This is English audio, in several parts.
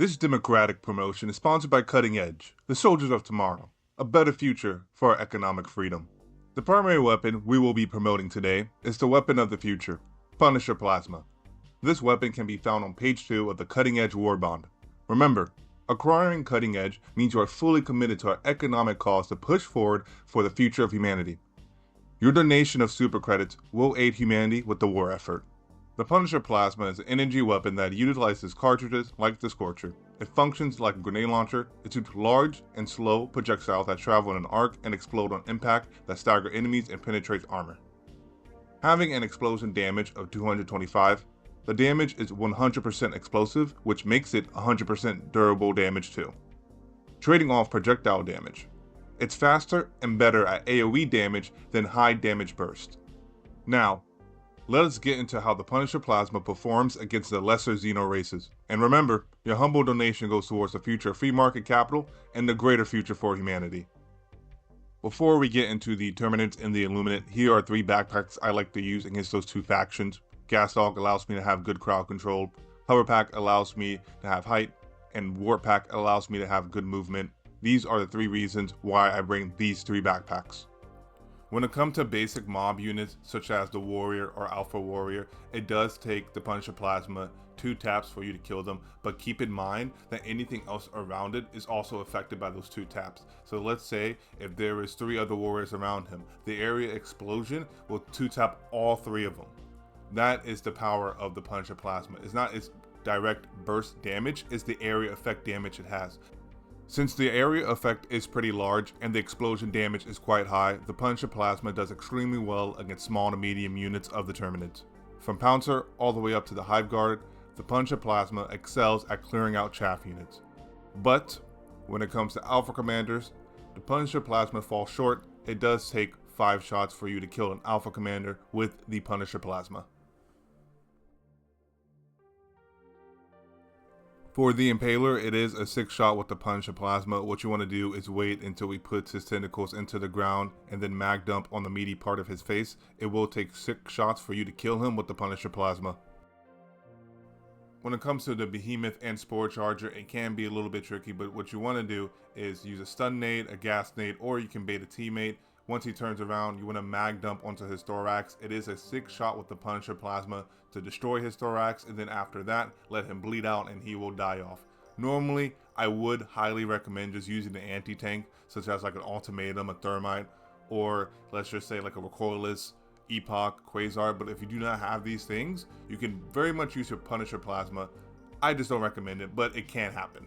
This democratic promotion is sponsored by Cutting Edge, the soldiers of tomorrow, a better future for our economic freedom. The primary weapon we will be promoting today is the weapon of the future, Punisher Plasma. This weapon can be found on page 2 of the Cutting Edge War Bond. Remember, acquiring Cutting Edge means you are fully committed to our economic cause to push forward for the future of humanity. Your donation of super credits will aid humanity with the war effort. The Punisher Plasma is an energy weapon that utilizes cartridges like the Scorcher. It functions like a grenade launcher. It shoots large and slow projectiles that travel in an arc and explode on impact that stagger enemies and penetrates armor. Having an explosion damage of 225, the damage is 100% explosive, which makes it 100% durable damage too. Trading off projectile damage. It's faster and better at AoE damage than high damage burst. Now, let us get into how the Punisher Plasma performs against the lesser Xeno races. And remember, your humble donation goes towards the future of free market capital and the greater future for humanity. Before we get into the Terminids and the Illuminate, here are 3 backpacks I like to use against those 2 factions. Gas Dog allows me to have good crowd control, Hover Pack allows me to have height, and Warp Pack allows me to have good movement. These are the 3 reasons why I bring these 3 backpacks. When it comes to basic mob units, such as the Warrior or Alpha Warrior, it does take the Punisher Plasma 2 taps for you to kill them, but keep in mind that anything else around it is also affected by those 2 taps. So let's say if there is 3 other warriors around him, the area explosion will 2 tap all 3 of them. That is the power of the Punisher Plasma. It's not its direct burst damage, it's the area effect damage it has. Since the area effect is pretty large and the explosion damage is quite high, the Punisher Plasma does extremely well against small to medium units of the Terminids. From Pouncer all the way up to the Hive Guard, the Punisher Plasma excels at clearing out chaff units. But when it comes to Alpha Commanders, the Punisher Plasma falls short. It does take 5 shots for you to kill an Alpha Commander with the Punisher Plasma. For the Impaler, it is a 6 shot with the Punisher Plasma. What you want to do is wait until he puts his tentacles into the ground and then mag dump on the meaty part of his face. It will take 6 shots for you to kill him with the Punisher Plasma. When it comes to the Behemoth and Spore Charger, it can be a little bit tricky, but what you want to do is use a stun nade, a gas nade, or you can bait a teammate. Once he turns around, you want to mag dump onto his thorax. It is a 6 shot with the Punisher Plasma to destroy his thorax, and then after that, let him bleed out and he will die off. Normally, I would highly recommend just using the anti-tank, such as like an Ultimatum, a Thermite, or let's just say like a Recoilless, Epoch, Quasar, but if you do not have these things, you can very much use your Punisher Plasma. I just don't recommend it, but it can happen.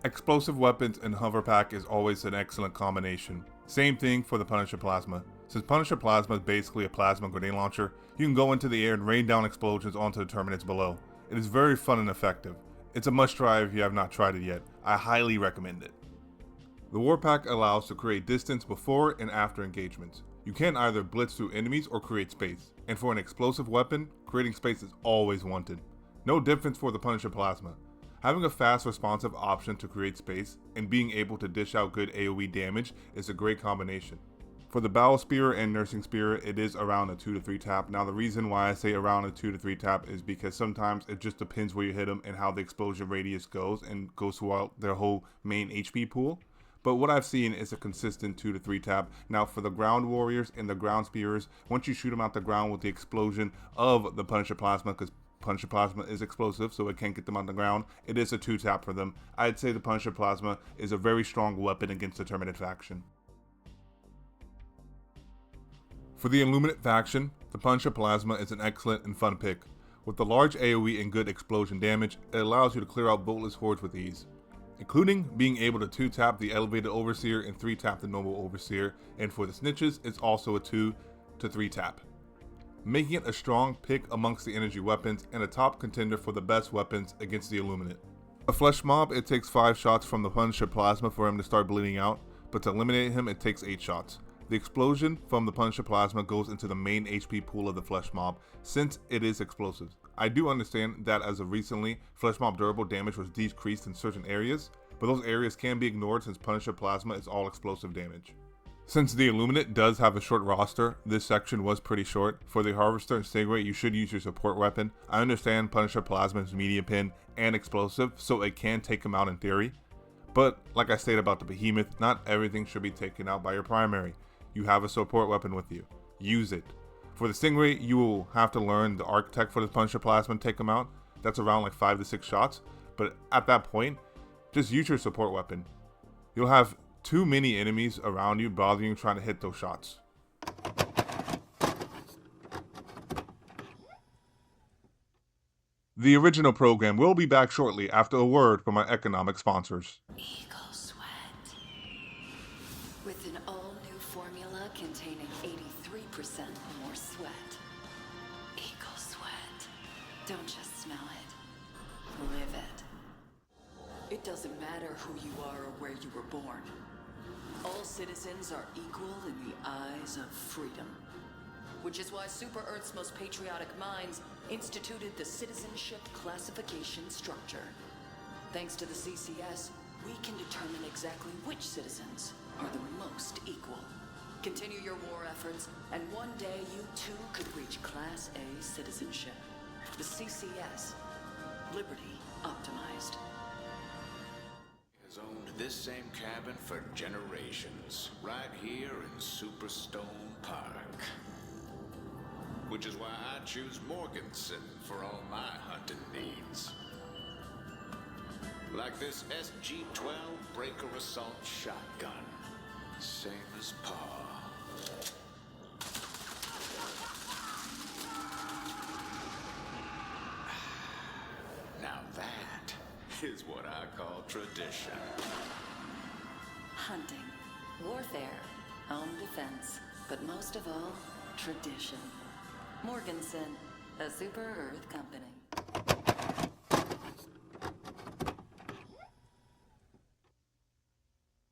Explosive weapons and Hover Pack is always an excellent combination. Same thing for the Punisher Plasma. Since Punisher Plasma is basically a plasma grenade launcher, you can go into the air and rain down explosions onto the Terminids below. It is very fun and effective. It's a must try if you have not tried it yet. I highly recommend it. The War Pack allows to create distance before and after engagements. You can either blitz through enemies or create space, and for an explosive weapon, creating space is always wanted. No difference for the Punisher Plasma. Having a fast responsive option to create space and being able to dish out good AoE damage is a great combination. For the Battle Spear and Nursing Spear, it is around a 2 to 3 tap. Now the reason why I say around a 2 to 3 tap is because sometimes it just depends where you hit them and how the explosion radius goes and goes throughout their whole main HP pool. But what I've seen is a consistent 2 to 3 tap. Now for the Ground Warriors and the Ground Spears, once you shoot them out the ground with the explosion of the Punisher Plasma, because Punisher Plasma is explosive, so it can't get them on the ground, it is a 2 tap for them. I'd say the Punisher Plasma is a very strong weapon against the Terminid faction. For the Illuminate faction, the Punisher Plasma is an excellent and fun pick. With the large AoE and good explosion damage, it allows you to clear out boltless hordes with ease, including being able to 2 tap the Elevated Overseer and 3 tap the Normal Overseer, and for the Snitches, it's also a 2 to 3 tap, making it a strong pick amongst the energy weapons and a top contender for the best weapons against the Illuminate. A Flesh Mob, it takes 5 shots from the Punisher Plasma for him to start bleeding out, but to eliminate him it takes 8 shots. The explosion from the Punisher Plasma goes into the main HP pool of the Flesh Mob, since it is explosive. I do understand that as of recently, Flesh Mob durable damage was decreased in certain areas, but those areas can be ignored since Punisher Plasma is all explosive damage. Since the Illuminate does have a short roster, this section was pretty short. For the Harvester and Stingray, you should use your support weapon. I understand Punisher Plasma is medium pin and explosive, so it can take him out in theory. But, like I stated about the Behemoth, not everything should be taken out by your primary. You have a support weapon with you. Use it. For the Stingray, you will have to learn the Architect for the Punisher Plasma and take him out. That's around like 5 to 6 shots. But at that point, just use your support weapon. You'll have too many enemies around you bothering you trying to hit those shots. The original program will be back shortly after a word from our economic sponsors. Eagle Sweat. With an all-new formula containing 83% more sweat. Eagle Sweat. Don't just smell it. Live it. It doesn't matter who you are or where you were born. All citizens are equal in the eyes of freedom. Which is why Super Earth's most patriotic minds instituted the citizenship classification structure. Thanks to the CCS, we can determine exactly which citizens are the most equal. Continue your war efforts, and one day you too could reach Class A citizenship. The CCS. Liberty optimized. Has owned this same cabin for generations, right here in Superstone Park. Which is why I choose Morganson for all my hunting needs. Like this SG-12 Breaker Assault Shotgun. Same as Pa. Now that is what I call tradition. Hunting. Warfare. Home defense. But most of all, tradition. Morganson, a Super Earth company.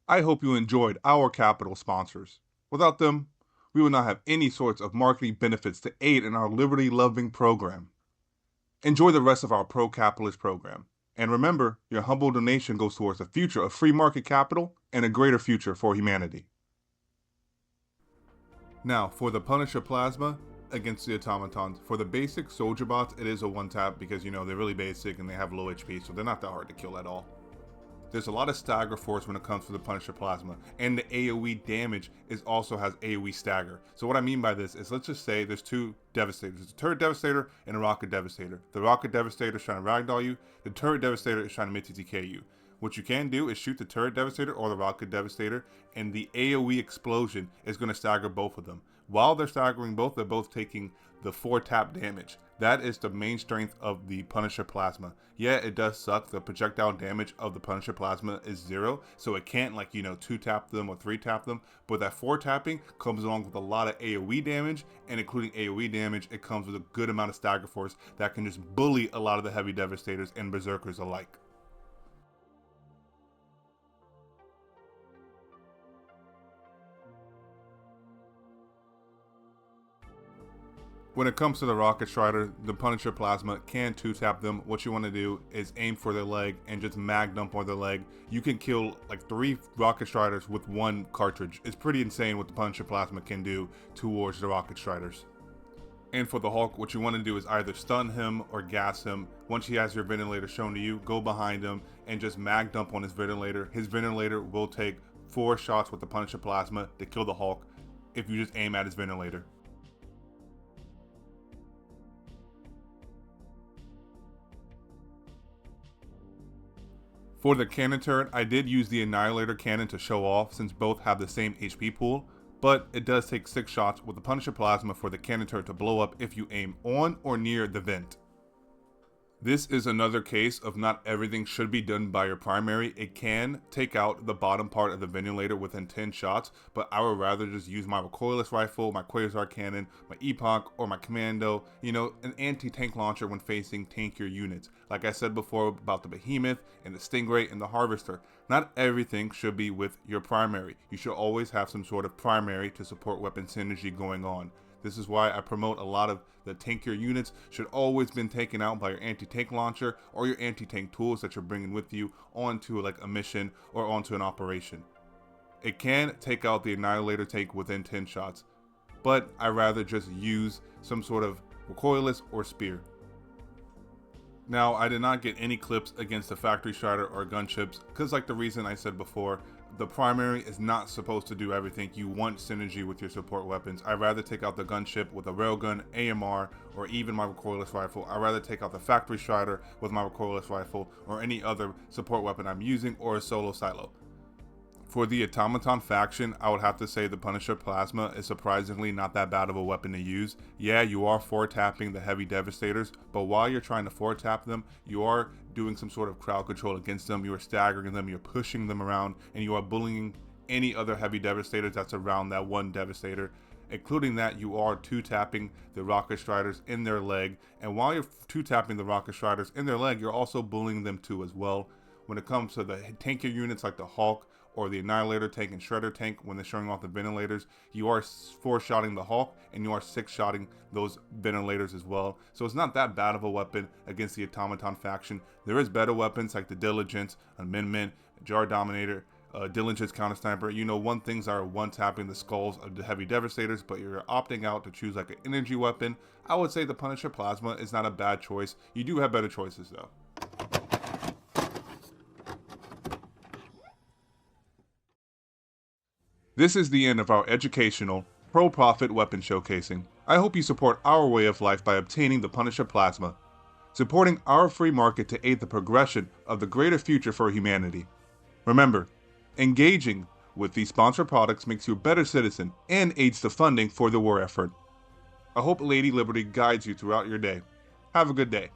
I hope you enjoyed our capital sponsors. Without them, we would not have any sorts of marketing benefits to aid in our liberty-loving program. Enjoy the rest of our pro-capitalist program. And remember, your humble donation goes towards the future of free market capital and a greater future for humanity. Now, for the Punisher Plasma against the Automatons. For the basic soldier bots, it is a one-tap because, you know, they're really basic and they have low HP, so they're not that hard to kill at all. There's a lot of stagger force when it comes to the Punisher Plasma, and the AoE damage also has AoE stagger. So what I mean by this is, let's just say there's two Devastators. There's a Turret Devastator and a Rocket Devastator. The Rocket Devastator is trying to ragdoll you, the Turret Devastator is trying to mid-TTK you. What you can do is shoot the Turret Devastator or the Rocket Devastator, and the AoE explosion is going to stagger both of them. While they're staggering both, they're both taking the 4-tap damage. That is the main strength of the Punisher Plasma. Yeah, it does suck. The projectile damage of the Punisher Plasma is 0, so it can't, like, 2-tap them or 3-tap them. But that 4-tapping comes along with a lot of AoE damage, and including AoE damage, it comes with a good amount of stagger force that can just bully a lot of the heavy Devastators and Berserkers alike. When it comes to the Rocket Strider, the Punisher Plasma can 2-tap them. What you want to do is aim for their leg and just mag dump on their leg. You can kill like 3 Rocket Striders with 1 cartridge. It's pretty insane what the Punisher Plasma can do towards the Rocket Striders. And for the Hulk, what you want to do is either stun him or gas him. Once he has your ventilator shown to you, go behind him and just mag dump on his ventilator. His ventilator will take 4 shots with the Punisher Plasma to kill the Hulk if you just aim at his ventilator. For the cannon turret, I did use the Annihilator cannon to show off since both have the same HP pool, but it does take 6 shots with the Punisher Plasma for the cannon turret to blow up if you aim on or near the vent. This is another case of not everything should be done by your primary. It can take out the bottom part of the ventilator within 10 shots, but I would rather just use my recoilless rifle, my Quasar cannon, my Epoch, or my Commando, an anti-tank launcher when facing tankier units. Like I said before about the Behemoth and the Stingray and the Harvester, not everything should be with your primary. You should always have some sort of primary to support weapon synergy going on. This is why I promote a lot of the tankier units should always been taken out by your anti-tank launcher or your anti-tank tools that you're bringing with you onto like a mission or onto an operation. It can take out the Annihilator tank within 10 shots, but I'd rather just use some sort of recoilless or spear. Now, I did not get any clips against the Factory Strider or gunships, because like the reason I said before, the primary is not supposed to do everything. You want synergy with your support weapons. I'd rather take out the gunship with a railgun, AMR, or even my recoilless rifle. I'd rather take out the Factory Strider with my recoilless rifle, or any other support weapon I'm using, or a solo silo. For the Automaton faction, I would have to say the Punisher Plasma is surprisingly not that bad of a weapon to use. Yeah, you are 4-tapping the heavy Devastators, but while you're trying to 4-tap them, you are doing some sort of crowd control against them, you are staggering them, you're pushing them around, and you are bullying any other heavy Devastators that's around that one Devastator. Including that, you are 2-tapping the Rocket Striders in their leg, and while you're 2-tapping the Rocket Striders in their leg, you're also bullying them too as well. When it comes to the tankier units like the Hulk, or the Annihilator tank and Shredder tank, when they're showing off the ventilators, you are 4-shotting the Hulk and you are 6-shotting those ventilators as well. So it's not that bad of a weapon against the Automaton faction. There is better weapons like the Diligence, Amendment, Jar Dominator, Diligence Counter Sniper. You know, one things are 1-tapping the skulls of the heavy Devastators, but you're opting out to choose like an energy weapon. I would say the Punisher Plasma is not a bad choice. You do have better choices though. This is the end of our educational, pro-profit weapon showcasing. I hope you support our way of life by obtaining the Punisher Plasma, supporting our free market to aid the progression of the greater future for humanity. Remember, engaging with these sponsored products makes you a better citizen and aids the funding for the war effort. I hope Lady Liberty guides you throughout your day. Have a good day.